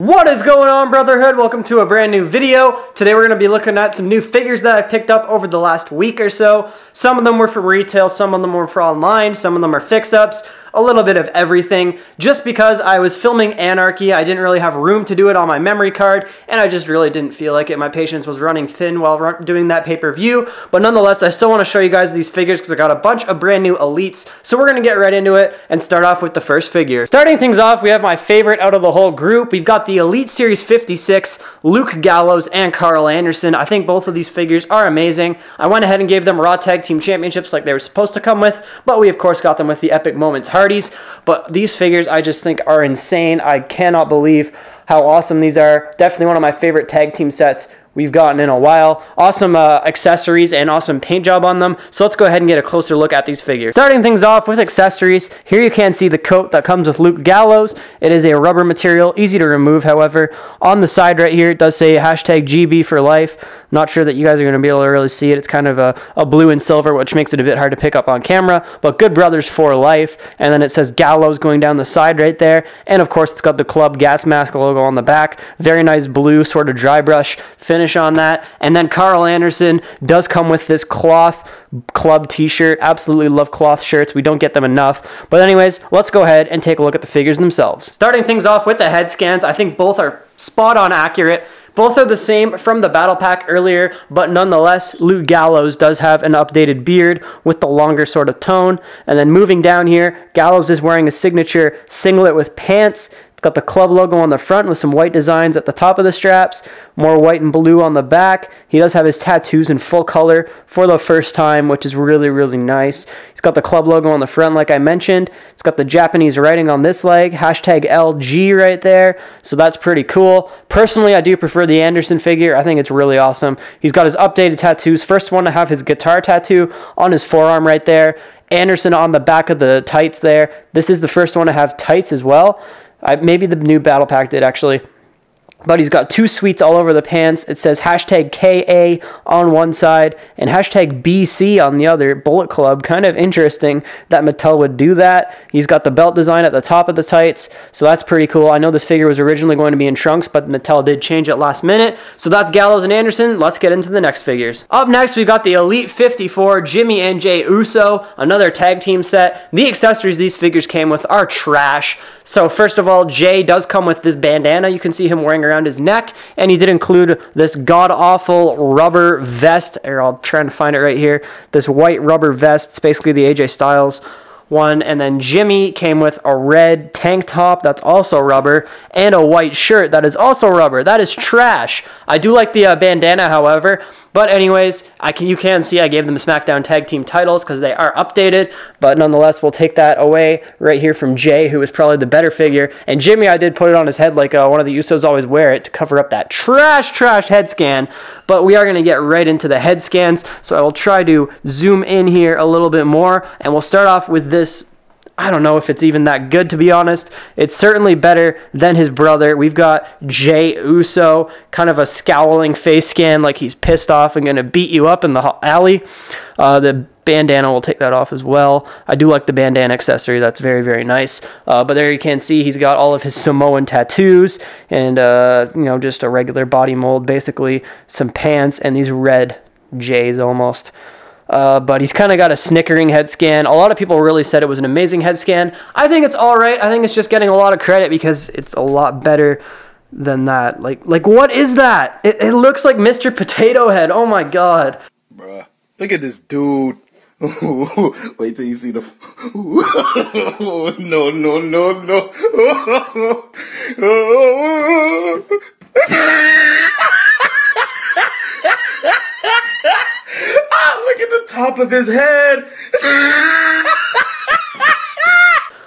What is going on, Brotherhood? Welcome to a brand new video. Today we're going to be looking at some new figures that I picked up over the last week or so. Some of them were from retail, some of them were for online, some of them are fix-ups. A little bit of everything. Just because I was filming Anarchy, I didn't really have room to do it on my memory card, and I just really didn't feel like it. My patience was running thin while doing that pay-per-view, but nonetheless, I still want to show you guys these figures because I got a bunch of brand new elites, so we're going to get right into it and start off with the first figure. Starting things off, we have my favorite out of the whole group. We've got the Elite Series 56, Luke Gallows and Karl Anderson. I think both of these figures are amazing. I went ahead and gave them Raw Tag Team Championships like they were supposed to come with, but we of course got them with the Epic Moments Hardys. But these figures I just think are insane. I cannot believe how awesome these are. Definitely one of my favorite tag team sets we've gotten in a while. Awesome accessories and awesome paint job on them. So let's go ahead and get a closer look at these figures. Starting things off with accessories, here you can see the coat that comes with Luke Gallows. It is a rubber material, easy to remove, however. On the side right here, it does say hashtag GB for life. Not sure that you guys are going to be able to really see it. It's kind of a blue and silver, which makes it a bit hard to pick up on camera, but Good Brothers for life. And then it says Gallows going down the side right there. And of course, it's got the Club Gas Mask logo on the back. Very nice blue sort of dry brush finish on that. And then Karl Anderson does come with this cloth club t-shirt. Absolutely love cloth shirts. We don't get them enough. But anyways, let's go ahead and take a look at the figures themselves. Starting things off with the head scans, I think both are spot on accurate. Both are the same from the battle pack earlier, but nonetheless, Luke Gallows does have an updated beard with the longer sort of tone. And then moving down here, Gallows is wearing a signature singlet with pants. It's got the club logo on the front with some white designs at the top of the straps, more white and blue on the back. He does have his tattoos in full color for the first time, which is really, really nice. He's got the club logo on the front, like I mentioned. It's got the Japanese writing on this leg, hashtag LG right there, so that's pretty cool. Personally, I do prefer the Anderson figure. I think it's really awesome. He's got his updated tattoos. First one to have his guitar tattoo on his forearm right there. Anderson on the back of the tights there. This is the first one to have tights as well. Maybe the new battle pack did actually. But he's got two sweets all over the pants. It says hashtag KA on one side and hashtag BC on the other. Bullet Club. Kind of interesting that Mattel would do that. He's got the belt design at the top of the tights, so that's pretty cool. I know this figure was originally going to be in trunks, but Mattel did change it last minute. So that's Gallows and Anderson. Let's get into the next figures. Up next, we've got the Elite 54, Jimmy and Jey Uso, another tag team set. The accessories these figures came with are trash. So first of all, Jey does come with this bandana. You can see him wearing around his neck, and he did include this god-awful rubber vest, or I'll try and find it right here, this white rubber vest. It's basically the AJ Styles one. And then Jimmy came with a red tank top that's also rubber, and a white shirt that is also rubber. That is trash. I do like the bandana, however. But anyways, you can see I gave them the SmackDown Tag Team titles because they are updated. But nonetheless, we'll take that away right here from Jey, who is probably the better figure. And Jimmy, I did put it on his head like one of the Usos always wear it to cover up that trash head scan. But we are going to get right into the head scans. So I will try to zoom in here a little bit more. And we'll start off with this. I don't know if it's even that good, to be honest. It's certainly better than his brother. We've got Jey Uso, kind of a scowling face scan like he's pissed off and going to beat you up in the alley. The bandana, will take that off as well. I do like the bandana accessory. That's very, very nice. But there you can see he's got all of his Samoan tattoos and, you know, just a regular body mold, basically. Some pants and these red J's almost. But he's kind of got a snickering head scan. A lot of people really said it was an amazing head scan. I think it's all right. I think it's just getting a lot of credit because it's a lot better than that. Like what is that? It looks like Mr. Potato Head. Oh my god. Bruh, look at this dude. Wait till you see the... No. Look at the top of his head.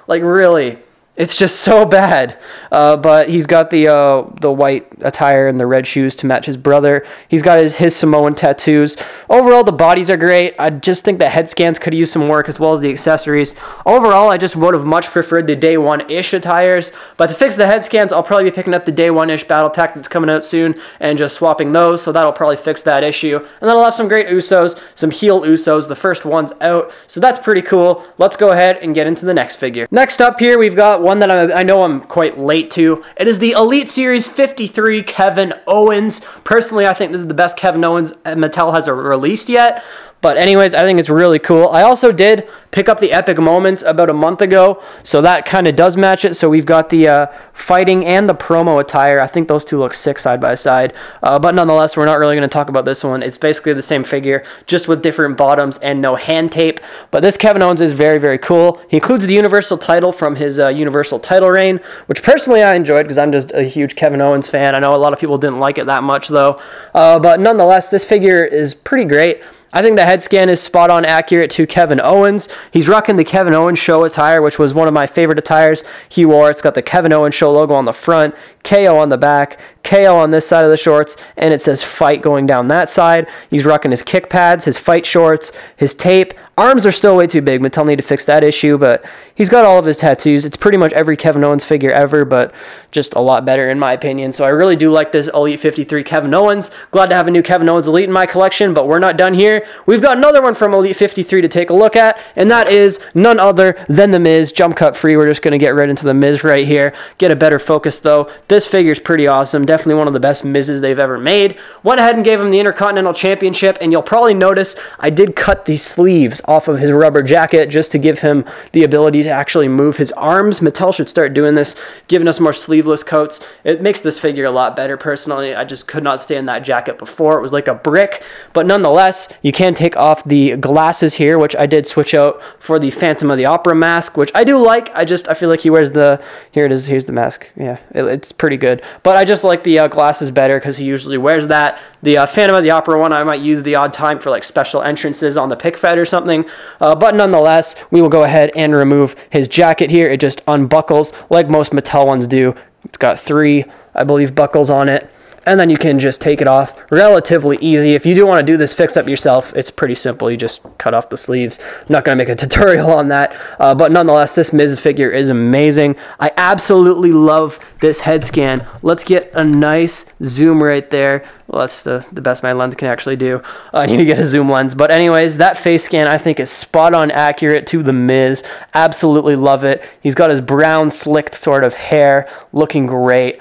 Like, really? It's just so bad. But he's got the white attire and the red shoes to match his brother. He's got his Samoan tattoos. Overall, the bodies are great. I just think the head scans could use some work as well as the accessories. Overall, I just would have much preferred the day one-ish attires. But to fix the head scans, I'll probably be picking up the day one-ish battle pack that's coming out soon and just swapping those. So that'll probably fix that issue. And then I'll have some great Usos, some heel Usos. The first one's out. So that's pretty cool. Let's go ahead and get into the next figure. Next up here, we've got one that I know I'm quite late to. It is the Elite Series 53 Kevin Owens. Personally, I think this is the best Kevin Owens Mattel has released yet. But anyways, I think it's really cool. I also did pick up the Epic Moments about a month ago, so that kind of does match it. So we've got the fighting and the promo attire. I think those two look sick side by side. But nonetheless, we're not really going to talk about this one. It's basically the same figure, just with different bottoms and no hand tape. But this Kevin Owens is very, very cool. He includes the Universal title from his Universal title reign, which personally I enjoyed because I'm just a huge Kevin Owens fan. I know a lot of people didn't like it that much, though. But nonetheless, this figure is pretty great. I think the head scan is spot on accurate to Kevin Owens. He's rocking the Kevin Owens Show attire, which was one of my favorite attires he wore. It's got the Kevin Owens Show logo on the front, KO on the back, KO on this side of the shorts, and it says fight going down that side. He's rocking his kick pads, his fight shorts, his tape. Arms are still way too big. Mattel need to fix that issue, but he's got all of his tattoos. It's pretty much every Kevin Owens figure ever, but just a lot better in my opinion. So I really do like this Elite 53 Kevin Owens. Glad to have a new Kevin Owens Elite in my collection, but we're not done here. We've got another one from Elite 53 to take a look at, and that is none other than The Miz. Jump cut free. We're just going to get right into The Miz right here. Get a better focus, though. This figure's pretty awesome. Definitely one of the best Miz's they've ever made. Went ahead and gave him the Intercontinental Championship, and you'll probably notice I did cut the sleeves off of his rubber jacket just to give him the ability to actually move his arms. Mattel should start doing this, giving us more sleeveless coats. It makes this figure a lot better. Personally, I just could not stand that jacket before. It was like a brick, but nonetheless, you can take off the glasses here, which I did switch out for the Phantom of the Opera mask, which I do like. I feel like he wears the, here it is, here's the mask. Yeah, it's pretty good, but I just like the glasses better because he usually wears that. The Phantom of the Opera one I might use the odd time for like special entrances on the pick fed or something. But nonetheless, we will go ahead and remove his jacket here. It just unbuckles like most Mattel ones do. It's got 3, I believe, buckles on it. And then you can just take it off relatively easy. If you do want to do this fix up yourself, it's pretty simple. You just cut off the sleeves. I'm not going to make a tutorial on that. But nonetheless, this Miz figure is amazing. I absolutely love this head scan. Let's get a nice zoom right there. Well, that's the best my lens can actually do. I need to get a zoom lens. But anyways, that face scan I think is spot on accurate to the Miz. Absolutely love it. He's got his brown slicked sort of hair looking great.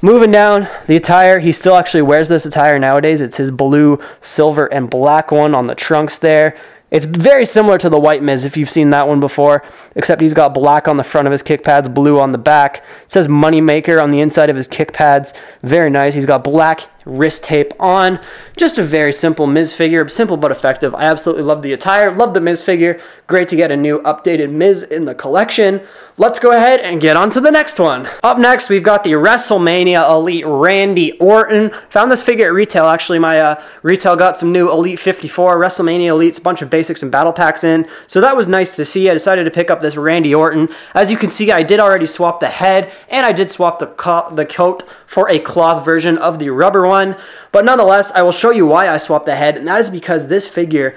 Moving down the attire, he still actually wears this attire nowadays. It's his blue, silver, and black one on the trunks there. It's very similar to the White Miz if you've seen that one before, except he's got black on the front of his kick pads, blue on the back. It says Moneymaker on the inside of his kick pads. Very nice. He's got black wrist tape on. Just a very simple Miz figure. Simple but effective. I absolutely love the attire. Love the Miz figure. Great to get a new updated Miz in the collection. Let's go ahead and get on to the next one. Up next, we've got the WrestleMania Elite Randy Orton. Found this figure at retail. Actually, my retail got some new Elite 54 WrestleMania Elites, a bunch of basics and battle packs in. So that was nice to see. I decided to pick up this Randy Orton. As you can see, I did already swap the head, and I did swap the coat for a cloth version of the rubber one. But nonetheless, I will show you why I swapped the head, and that is because this figure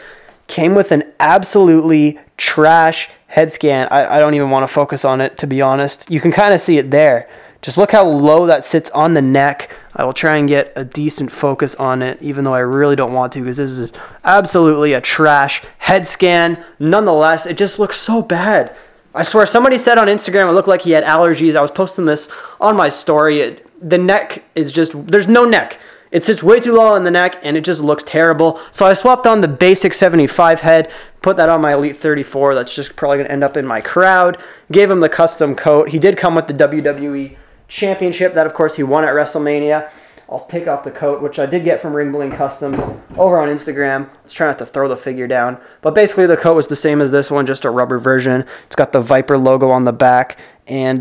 came with an absolutely trash head scan. I don't even want to focus on it, to be honest. You can kind of see it there. Just look how low that sits on the neck. I will try and get a decent focus on it, even though I really don't want to, because this is absolutely a trash head scan. Nonetheless, it just looks so bad. I swear, somebody said on Instagram it looked like he had allergies. I was posting this on my story. The neck is just, there's no neck. It sits way too low on the neck, and it just looks terrible. So I swapped on the basic 75 head, put that on my Elite 34. That's just probably going to end up in my crowd. Gave him the custom coat. He did come with the WWE Championship. That, of course, he won at WrestleMania. I'll take off the coat, which I did get from Ring Bling Customs over on Instagram. Let's try not to throw the figure down. But basically, the coat was the same as this one, just a rubber version. It's got the Viper logo on the back, and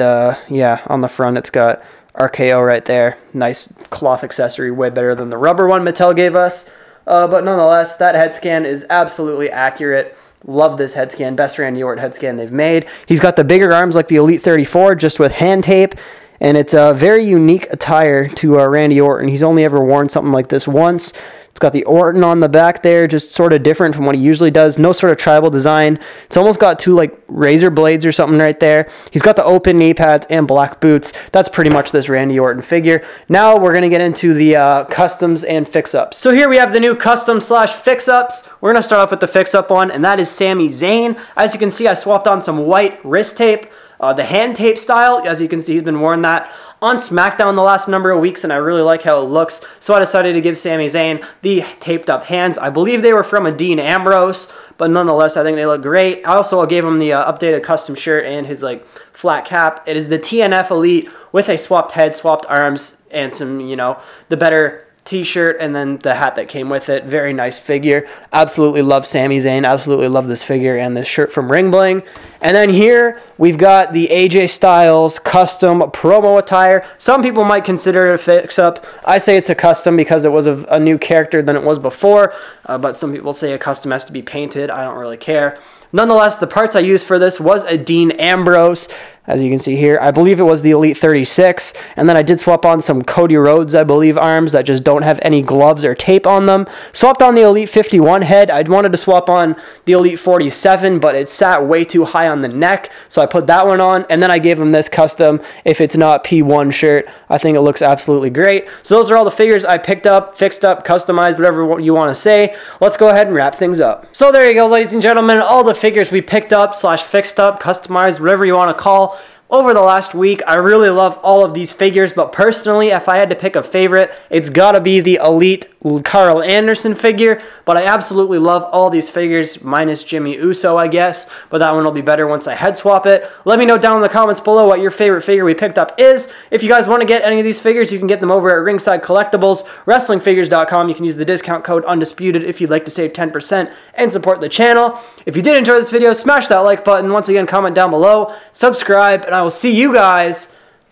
yeah, on the front, it's got RKO right there. Nice cloth accessory, way better than the rubber one Mattel gave us. But nonetheless, that head scan is absolutely accurate. Love this head scan. Best Randy Orton head scan they've made. He's got the bigger arms like the Elite 34, just with hand tape. And it's a very unique attire to Randy Orton. He's only ever worn something like this once. It's got the Orton on the back there, just sort of different from what he usually does. No sort of tribal design. It's almost got 2 like razor blades or something right there. He's got the open knee pads and black boots. That's pretty much this Randy Orton figure. Now we're going to get into the customs and fix-ups. So here we have the new custom slash fix-ups. We're going to start off with the fix-up one, and that is Sami Zayn. As you can see, I swapped on some white wrist tape. the hand tape style. As you can see, he's been wearing that on SmackDown the last number of weeks, and I really like how it looks. So I decided to give Sami Zayn the taped up hands. I believe they were from a Dean Ambrose, but nonetheless, I think they look great. I also gave him the updated custom shirt and his like flat cap. It is the TNF Elite with a swapped head, swapped arms, and some, you know, the better t-shirt and then the hat that came with it. Very nice figure. Absolutely love Sami Zayn. Absolutely love this figure and this shirt from Ring Bling. And then here we've got the AJ Styles custom promo attire. Some people might consider it a fix-up. I say it's a custom because it was a new character than it was before, but some people say a custom has to be painted. I don't really care. Nonetheless, the parts I used for this was a Dean Ambrose. As you can see here, I believe it was the Elite 36, and then I did swap on some Cody Rhodes, I believe, arms that just don't have any gloves or tape on them. Swapped on the Elite 51 head. I wanted to swap on the Elite 47, but it sat way too high on the neck, so I put that one on, and then I gave him this custom, if it's not P1 shirt. I think it looks absolutely great. So those are all the figures I picked up, fixed up, customized, whatever you want to say. Let's go ahead and wrap things up. So there you go, ladies and gentlemen, all the figures we picked up / fixed up, customized, whatever you want to call, over the last week. I really love all of these figures, but personally, if I had to pick a favorite, it's gotta be the Elite Karl Anderson figure, but I absolutely love all these figures, minus Jey Uso, I guess, but that one will be better once I head swap it. Let me know down in the comments below what your favorite figure we picked up is. If you guys want to get any of these figures, you can get them over at Ringside Collectibles, WrestlingFigures.com. You can use the discount code Undisputed if you'd like to save 10% and support the channel. If you did enjoy this video, smash that like button. Once again, comment down below, subscribe, and I will see you guys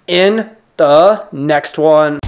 in the next one.